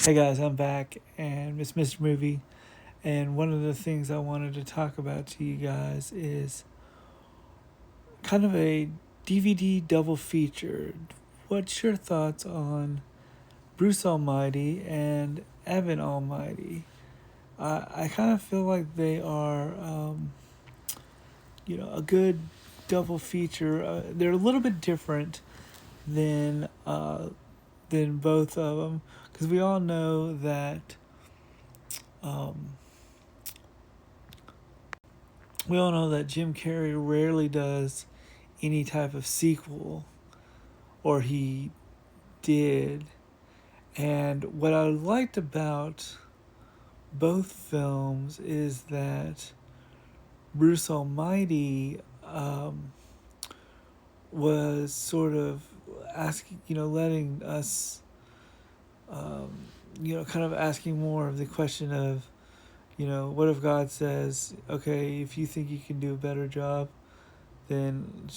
Hey guys, I'm back and it's Mr. Movie. And one of the things I wanted to talk about to you guys is kind of a DVD double feature. What's your thoughts on Bruce Almighty and Evan Almighty? I kind of feel like they are, a good double feature. They're a little bit different than both of them because we all know that. Um, we all know that Jim Carrey rarely does any type of sequel, or he did. And what I liked about both films is that Bruce Almighty was sort of asking, letting us, kind of asking more of the question of, what if God says, okay, if you think you can do a better job, then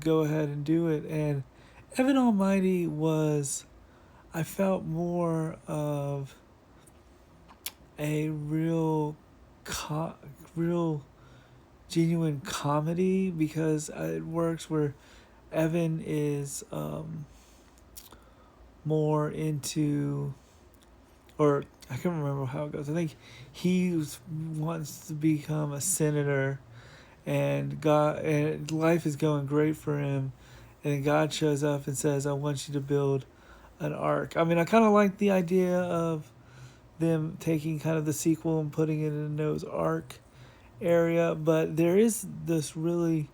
go ahead and do it. And Evan Almighty was, I felt more of a real genuine comedy because it works where Evan is more into, or I can't remember how it goes. I think wants to become a senator, and life is going great for him, and then God shows up and says, "I want you to build an ark." I mean, I kind of like the idea of them taking kind of the sequel and putting it in Noah's Ark area, but there is this really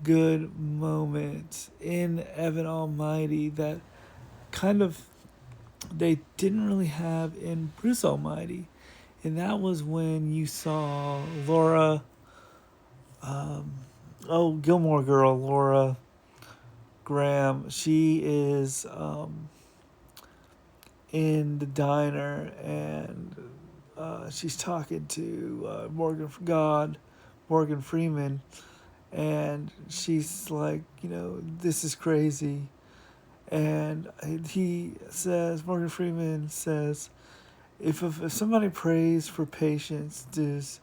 good moment in Evan Almighty that kind of they didn't really have in Bruce Almighty, and that was when you saw Laura, Gilmore Girl, Laura Graham. She is in the diner, and she's talking to Morgan Freeman, and she's like, this is crazy. And Morgan Freeman says, if somebody prays for patience, does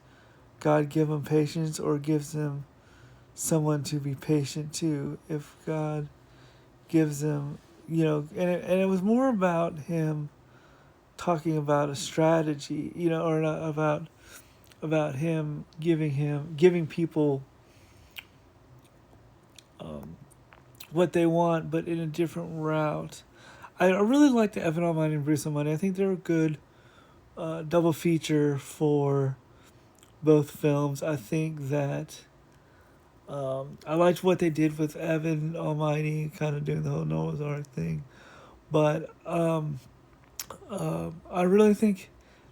God give them patience or gives them someone to be patient to? If God gives them, and it was more about him talking about a strategy, or not, about him giving people what they want, but in a different route. I really like the Evan Almighty and Bruce Almighty. I think they're a good double feature for both films. I think that I liked what they did with Evan Almighty, kind of doing the whole Noah's Ark thing. But I really think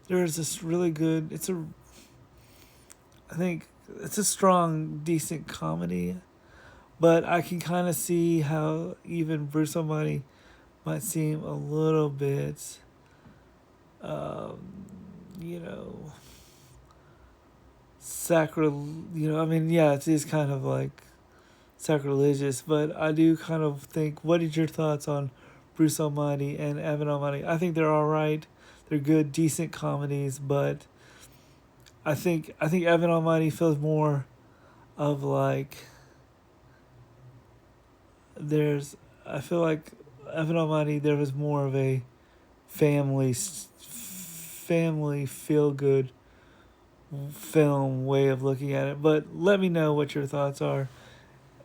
there's this really good. I think it's a strong, decent comedy. But I can kind of see how even Bruce Almighty might seem a little bit, um, you know, I mean, yeah, it is kind of like sacrilegious, but I do kind of think, what is your thoughts on Bruce Almighty and Evan Almighty? I think they're all right. They're good, decent comedies, but I think Evan Almighty feels more of like I feel like Evan Almighty, there was more of a family feel good film way of looking at it. But let me know what your thoughts are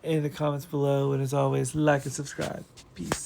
in the comments below, and as always, like and subscribe. Peace.